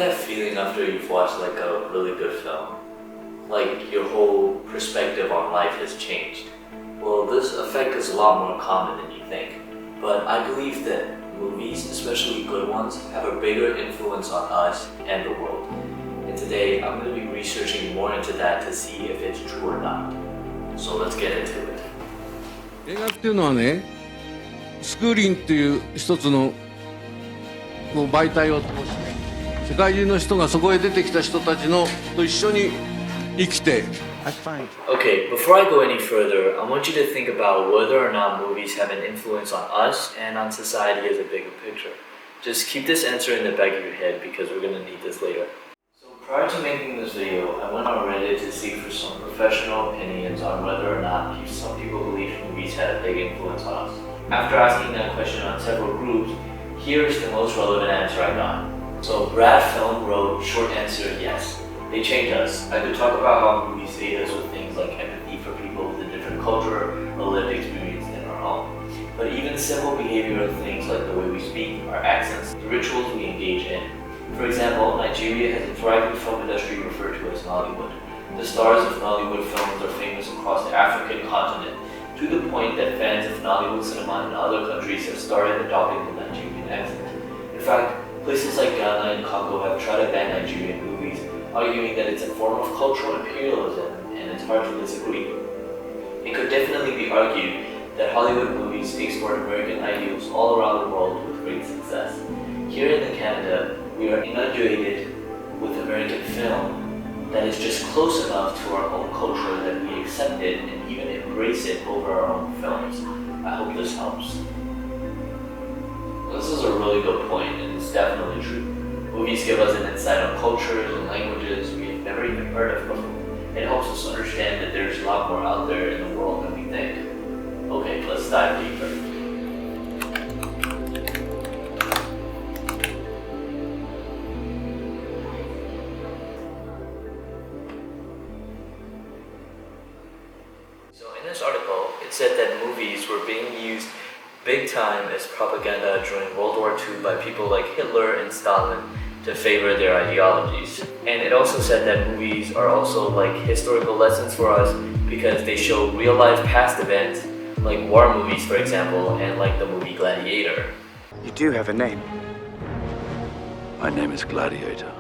that feeling after you've watched like a really good film? Like your whole perspective on life has changed. Well, this effect is a lot more common than you think. But I believe that movies, especially good ones, have a bigger influence on us and the world. And today, I'm going to be researching more into that to see if it's true or not. So let's get into it. 映画っていうのはね、スクリーンっていう一つのこう媒体を通して世界中の人がそこへ出てきた人たちのと一緒に生きて Okay, before I go any further, I want you to think about whether or not movies have an influence on us and on society as a bigger picture. Just keep this answer in the back of your head because we're going to need this later. So prior to making this video, I went on Reddit to seek for some professional opinions on whether or not some people believe movies had a big influence on us. After asking that question on several groups, here's the most relevant answer I got. So Brad Film wrote, short answer, yes. They change us. I could talk about how movies aid us with things like empathy for people with a different culture or lived experience than our own. But even simple behavioral things like the way we speak, our accents, the rituals we engage in. For example, Nigeria has a thriving film industry referred to as Nollywood. The stars of Nollywood films are famous across the African continent, to the point that fans of Nollywood cinema in other countries have started adopting the Nigerian accent. In fact, places like Ghana and Congo have tried to ban Nigerian movies, arguing that it's a form of cultural imperialism, and it's hard to disagree. It could definitely be argued that Hollywood movies export American ideals all around the world with great success. Here in Canada, we are inundated with American film that is just close enough to our own culture that we accept it and even embrace it over our own films. I hope this helps. This is a really good point, and it's definitely true. Movies give us an insight on cultures and languages we have never even heard of before. It helps us understand that there's a lot more out there in the world than we think. Okay, let's dive deeper. So in this article, it said that movies were being used big time as propaganda during World War II by people like Hitler and Stalin to favor their ideologies. And it also said that movies are also like historical lessons for us because they show real life past events, like war movies for example, and like the movie Gladiator. You do have a name. My name is Gladiator.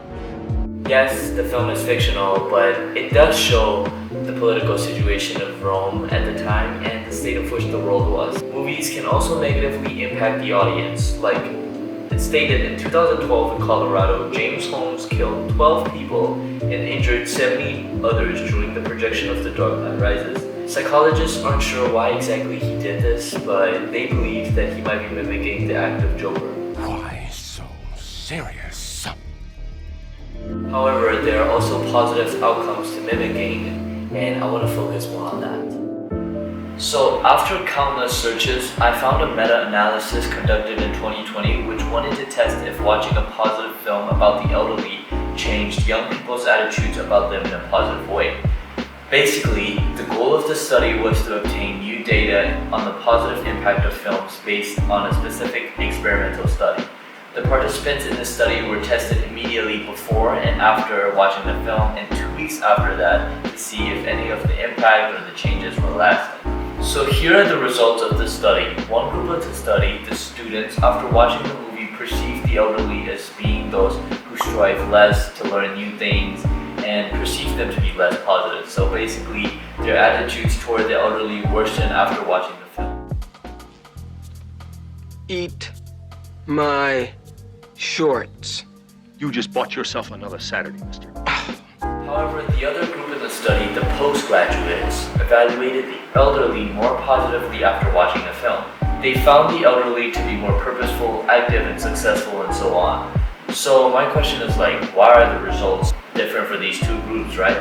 Yes, the film is fictional, but it does show the political situation of Rome at the time and the state of which the world was. Movies can also negatively impact the audience. Like it stated in 2012 in Colorado, James Holmes killed 12 people and injured 70 others during the projection of The Dark Knight Rises. Psychologists aren't sure why exactly he did this, but they believe that he might be mimicking the act of Joker. Why so serious? However, there are also positive outcomes to mimicking, and I want to focus more on that. So, after countless searches, I found a meta-analysis conducted in 2020 which wanted to test if watching a positive film about the elderly changed young people's attitudes about them in a positive way. Basically, the goal of the study was to obtain new data on the positive impact of films based on a specific experimental study. The participants in the study were tested immediately before and after watching the film and 2 weeks after that to see if any of the impact or the changes were lasting. So here are the results of the study. One group of the study, the students, after watching the movie perceived the elderly as being those who strive less to learn new things and perceived them to be less positive. So basically, their attitudes toward the elderly worsened after watching the film. Eat my shorts. You just bought yourself another Saturday, mister. However, the other group in the study, the postgraduates, evaluated the elderly more positively after watching the film. They found the elderly to be more purposeful, active, and successful, and so on. So my question is like, why are the results different for these two groups, right?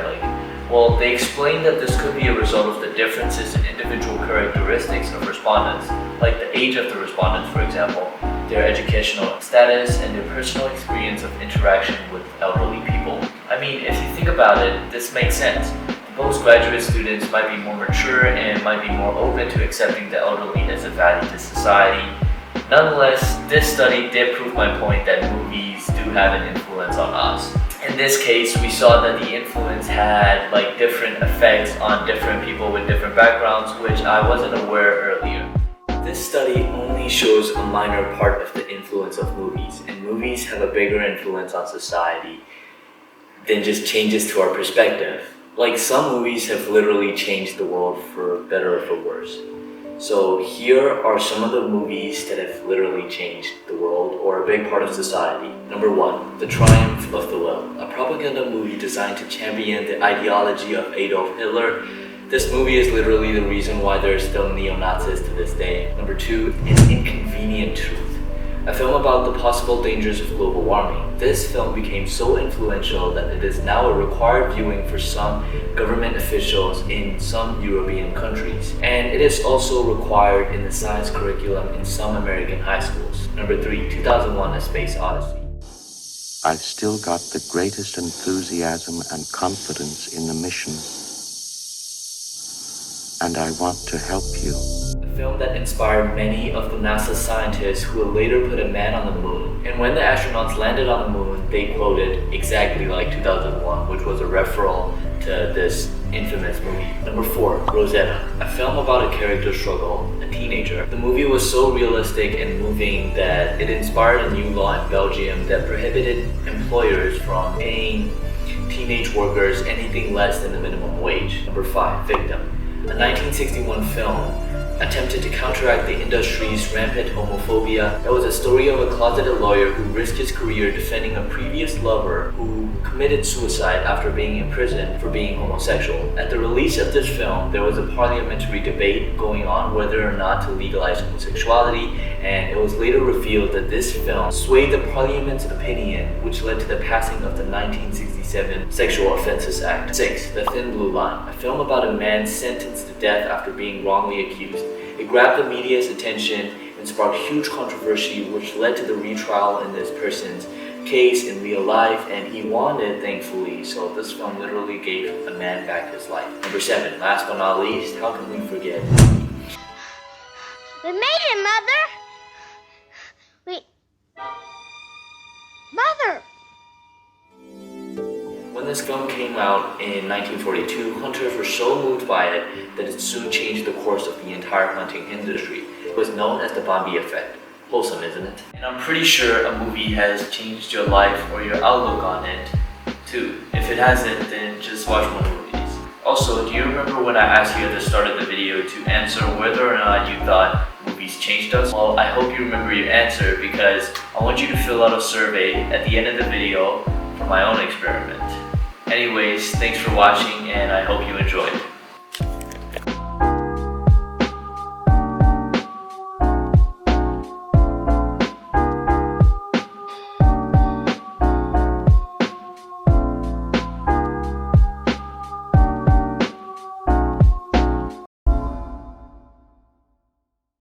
Well, they explained that this could be a result of the differences in individual characteristics of respondents, like the age of the respondents, for example, their educational status, and their personal experience of interaction with elderly people. I mean, if you think about it, this makes sense. Postgraduate students might be more mature and might be more open to accepting the elderly as a value to society. Nonetheless, this study did prove my point that movies do have an influence on us. In this case, we saw that the influence had like different effects on different people with different backgrounds, which I wasn't aware earlier. This study only shows a minor part of the influence of movies, and movies have a bigger influence on society than just changes to our perspective. Like, some movies have literally changed the world for better or for worse. So here are some of the movies that have literally changed the world or a big part of society. Number 1, The Triumph of the Will, a propaganda movie designed to champion the ideology of Adolf Hitler. This movie is literally the reason why there are still neo-Nazis to this day. Number 2, An Inconvenient Truth, a film about the possible dangers of global warming. This film became so influential that it is now a required viewing for some government officials in some European countries. And it is also required in the science curriculum in some American high schools. Number 3, 2001: A Space Odyssey. I've still got the greatest enthusiasm and confidence in the mission. And I want to help you. A film that inspired many of the NASA scientists who would later put a man on the moon. And when the astronauts landed on the moon, they quoted exactly like 2001, which was a referral to this infamous movie. Number 4, Rosetta, a film about a character struggle, a teenager. The movie was so realistic and moving that it inspired a new law in Belgium that prohibited employers from paying teenage workers anything less than the minimum wage. Number 5, Victim, a 1961 film attempted to counteract the industry's rampant homophobia. That was a story of a closeted lawyer who risked his career defending a previous lover who committed suicide after being imprisoned for being homosexual. At the release of this film, there was a parliamentary debate going on whether or not to legalize homosexuality, and it was later revealed that this film swayed the parliament's opinion, which led to the passing of the 1967 Sexual Offences Act. 6, The Thin Blue Line, a film about a man sentenced to death after being wrongly accused. It grabbed the media's attention and sparked huge controversy, which led to the retrial in this person's case in real life, and he won it, thankfully. So this film literally gave a man back his life. Number 7, last but not least, how can we forget? We made it, Mother! Mother! When this film came out in 1942, hunters were so moved by it that it soon changed the course of the entire hunting industry. It was known as the Bambi effect. Wholesome, isn't it? And I'm pretty sure a movie has changed your life or your outlook on it too. If it hasn't, then just watch more movies. Also, do you remember when I asked you at the start of the video to answer whether or not you thought movies changed us? Well, I hope you remember your answer, because I want you to fill out a survey at the end of the video for my own experiment. Anyways, thanks for watching, and I hope you enjoyed.